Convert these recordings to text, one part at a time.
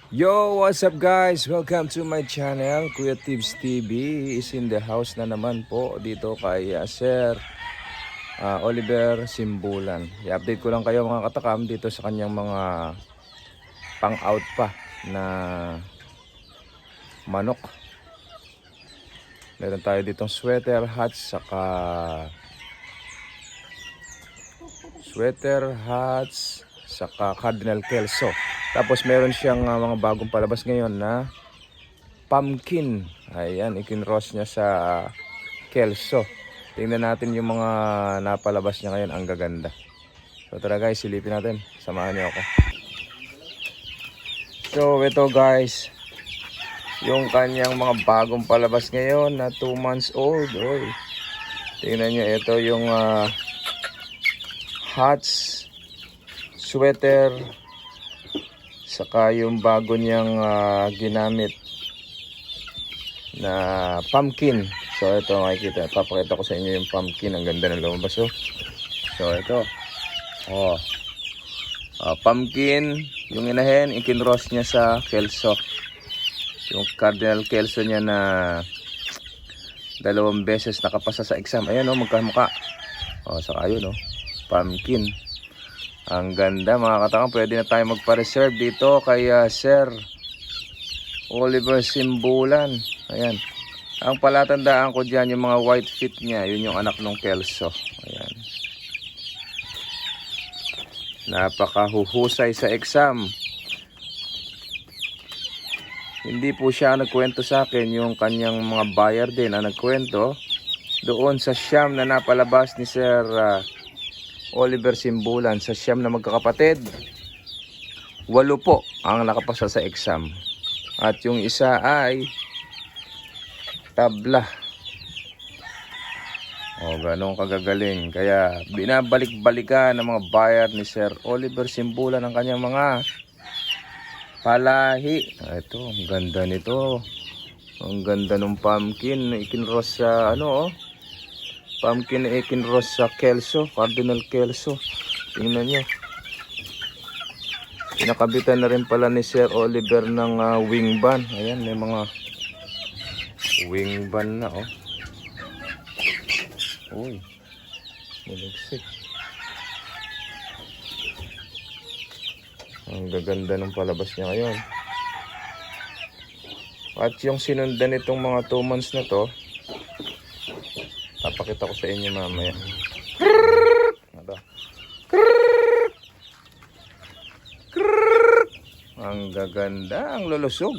Yo, what's up guys? Welcome to my channel. Kuya Tibbs TV is in the house na naman po dito kay Sir Oliver Simbulan. I-update ko lang kayo mga katakam dito sa kanyang mga pang-out pa na manok. Meron tayo ditong sweater hats saka Cardinal Kelso. Tapos meron siyang mga bagong palabas ngayon na pumpkin. Ayan, ikinross niya sa Kelso. Tingnan natin yung mga napalabas niya ngayon. Ang gaganda. So tara guys, silipin natin. Samahan niyo ako. So ito guys, yung kanyang mga bagong palabas ngayon na 2 months old. Oy. Tingnan niyo, ito yung hats, sweater, saka yung bago niyang ginamit na pumpkin. So ito makikita, papakita ko sa inyo yung pumpkin. Ang ganda ng lumabas oh. So ito pumpkin, yung inahin ikinross niya sa Kelso, yung Cardinal Kelso niya na 2 beses nakapasa sa exam. Ayan oh, magkamukha. Saka yun pumpkin. Ang ganda mga katakam. Pwede na tayo magpa-reserve dito kay Sir Oliver Simbulan. Ayan. Ang palatandaan ko dyan, yung mga white feet niya, yun yung anak ng Kelso. Ayan. Napakahuhusay sa exam. Hindi po siya nagkwento sa akin, yung kanyang mga buyer din ang nagkwento doon sa siyam na napalabas ni Sir Oliver Simbulan. Sa siyam na magkakapatid, 8 po ang nakapasa sa exam. At yung isa ay tabla. Ganun kagagaling. Kaya binabalik-balikan ng mga buyer ni Sir Oliver Simbulan ang kanyang mga palahi. Ito, ang ganda nito. Ang ganda ng pumpkin na ikinross sa pumpkin na ikinross sa Kelso, Cardinal Kelso. Tingnan nyo. Pinakabitan na rin pala ni Sir Oliver ng wing band. Ayan, may mga wing band na Uy, niligsik. Ang gaganda ng palabas niya ngayon. At yung sinundan nitong mga 2 months na to, papakita ko sa inyo mamaya. Ang gaganda, ang lulusog.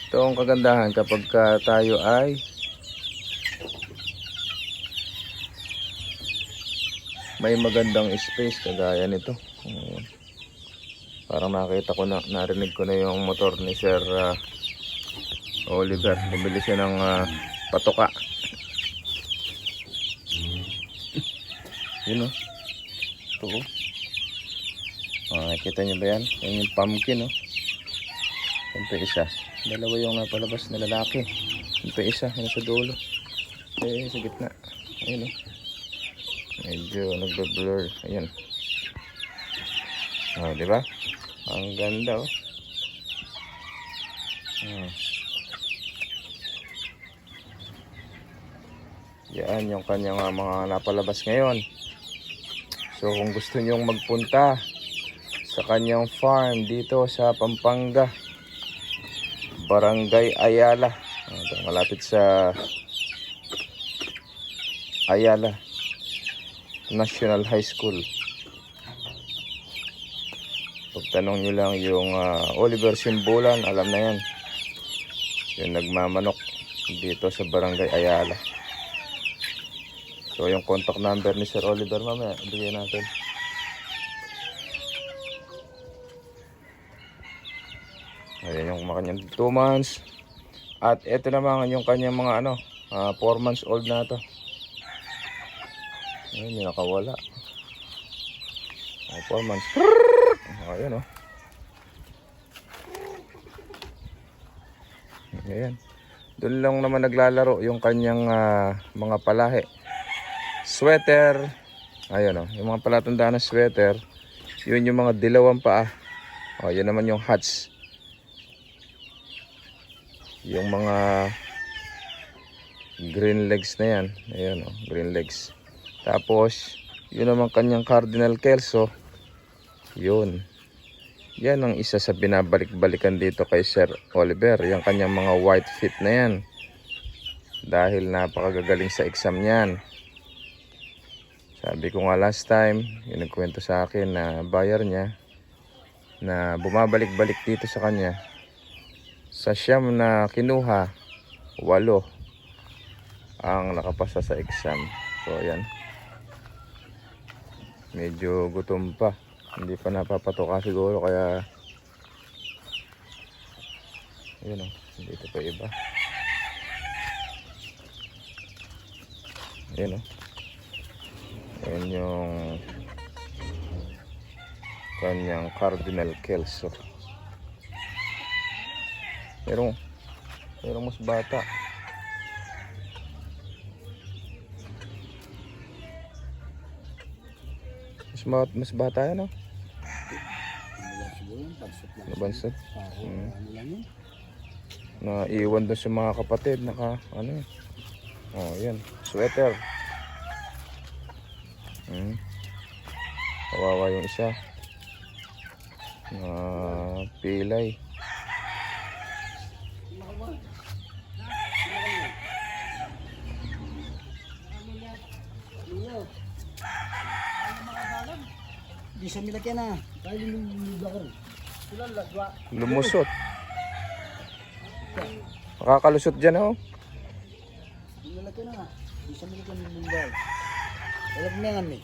Ito ang kagandahan kapag tayo ay may magandang space kagaya nito. Parang nakita ko na, narinig ko na yung motor ni Sir Oliver. Bumili siya ng patoka. Yun ito nakikita nyo ba yan? Yan yung pumpkin Ito isa. 2 yung napalabas na lalaki. Ito isa, yun sa dulo. Sa gitna. Ayun medyo nagbe-blur. Ayan. Diba? Ang ganda Yan yung kanyang mga napalabas ngayon. So kung gusto nyong magpunta sa kanyang farm dito sa Pampanga, Barangay Ayala, malapit sa Ayala National High School. Pagtanong nyo lang yung Oliver Simbulan, alam na yan. Yung nagmamanok dito sa Barangay Ayala. So yung contact number ni Sir Oliver mamaya, bigyan natin. Ayan yung kanyang 2 months. At ito naman yung kanyang mga 4 months old na to. Ayun, yung nakawala. 4 months. Ayan Ayan. Doon lang naman naglalaro yung kanyang mga palahi. Sweater. Ayan yung mga palatandaan ng sweater. Yun yung mga dilawang paa. O, yan naman yung hatch. Yung mga green legs na yan. Ayan o, green legs. Tapos, yun naman kanyang Cardinal Kelso. Yun. Yan ang isa sa binabalik-balikan dito kay Sir Oliver. Yung kanyang mga white feet na yan. Dahil napakagagaling sa exam niyan. Sabi ko nga last time, yung nagkwento sa akin na buyer niya, na bumabalik-balik dito sa kanya. Sa siyam na kinuha, 8 ang nakapasa sa exam. So ayan. Medyo gutom pa. Hindi pa napapatoka siguro kaya yun o, dito pa iba. Yun o. Ayan yung kanyang Cardinal Kelso. Merong mas bata. Mas bata yan o. Nabansot. Naiwan doon sa mga kapatid. Ano. Oh, yan. Sweater. Kawawa yung isa. Pilay. Di sa milagyan na. Dahil lumulubakar. Lumusot. Makakalusot dyan oh. Milagyan na. Di sa milagyan lumulubakar. Alam mo yan eh.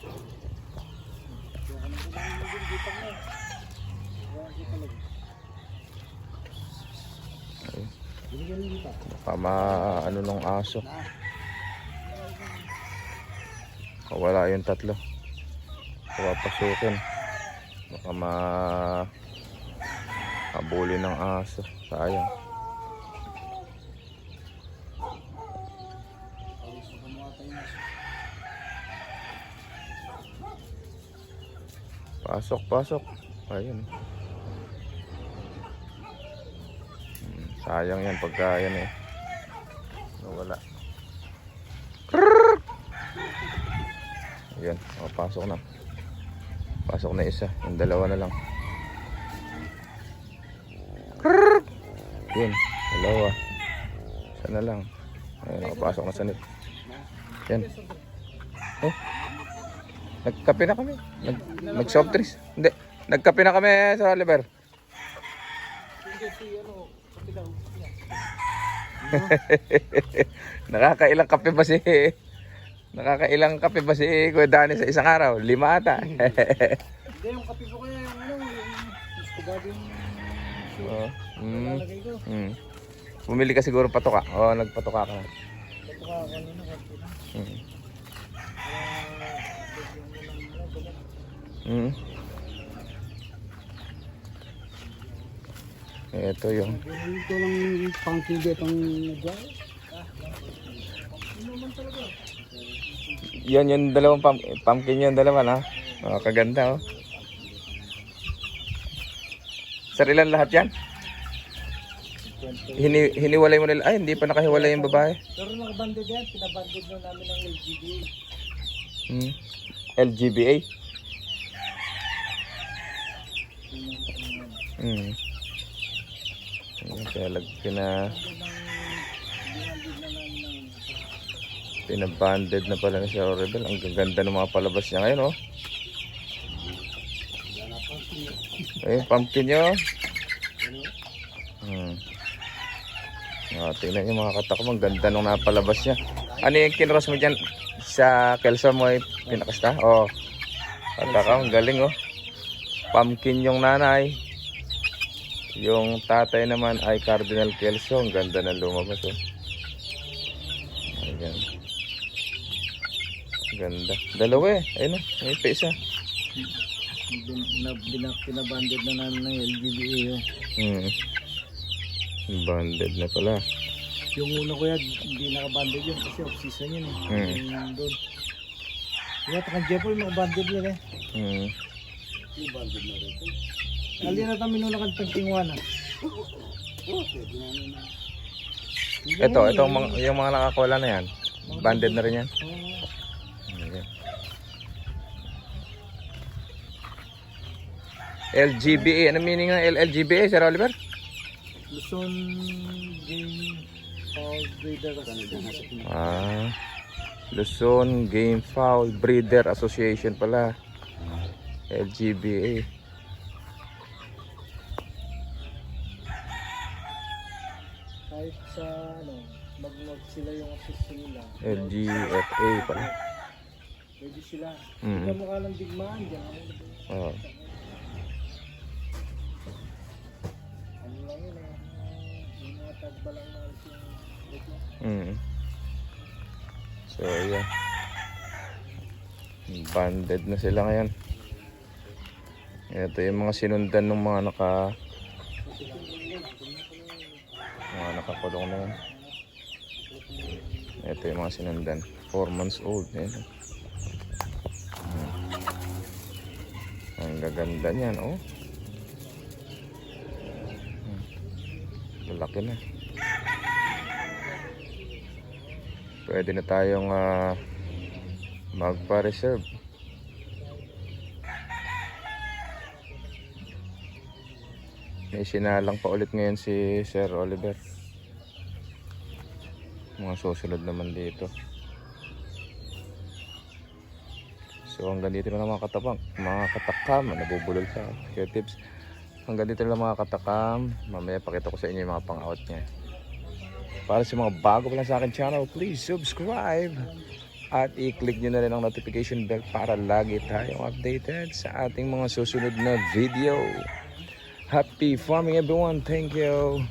Baka ano nung aso. Wala yung tatlo. Papasukin. Baka habulin ng aso. Sayang. Pasok. Ayun. Sayang yan pagka yan eh. Wala. Ayan. Pasok na. Pasok na isa. Yung dalawa na lang. Yun. Dalawa. Isa na lang. Ayan. Nakapasok na sanit. Yan. Oh. Nagkape na kami. Nag-soft drinks. Hindi. Nagkape na kami sa Oliver. Nakakailang kape ba si Kuya Danny sa isang araw? 5 ata. Hindi, yung kape ko kaya yung spaghetti yung lalagay ko. Bumili ka siguro patoka. Oo, nagpatoka ka na. Patuka ako nila kape na. Ito yung Ito lang pangking ditong nagyay. yan yung dalawang pumpkin yung dalawa na. Oh, kaganda oh. Sir, ilan lahat yan? Hiniwalay mo nila. Ay, hindi pa nakahiwalay yung babae. Pero nakabanded yan. Pinabanded na namin ng LGBA. LGBA? Pinabanded na pala ni Sir Rebel. Ang gaganda ng mga palabas niya ngayon oh. Ayun, pumpkin nyo. Tingnan nyo mga katakam. Ang ganda nung napalabas niya. Ano yung kinross mo dyan sa Kelso mo? Pinakasta? Oh. Katakam, galing oh. Pumpkin yung nanay. Yung tatay naman ay Cardinal Kelso. Ang ganda ng lumabas oh. Ayan. Ganda. Dalawa eh. Ayun oh. May isa. Pinabanded na namin ng LGBA yun. Banded na pala. Yung una ko yan, hindi nakabanded yun kasi off-season yun eh. Doon. Kaya takang Jeffrey nakabanded lang eh. Hmm. Yung banded na rin. Alira kami nung nakantagtingwana. Yung mga nakakola na yan. Banded na rin yan. Ayan. LGBA. Ano meaning ng LGBA, Sir Oliver? Luzon Game Fowl Breeder Association. Luzon Game Fowl Breeder Association pala. LGBA. Kahit sa mag sila yung association nila. LGFA pala. Pwede sila. Mm. Hindi mukha ng digmaan dyan. Oh. Ano lang yun yung mga tagba lang na So, yeah. Banded na sila ngayon. Ito yung mga sinundan ng mga nakakulong na yan. Ito yung mga sinundan. 4 months old. Ayan. Ang gaganda niyan, oh. Malaki na. Pwede na tayong magpa-reserve. May sinalang pa ulit ngayon si Sir Oliver. Mga susunod naman dito. So hanggang dito na lang mga katabang, mga katakam, nabubulol ka. Kaya tips. Hanggang dito na lang mga katakam. Mamaya pakita ko sa inyo yung mga pang-out niya. Para sa mga bago pa lang sa akin channel, please subscribe. At i-click nyo na rin ang notification bell para lagi tayong updated sa ating mga susunod na video. Happy farming everyone. Thank you.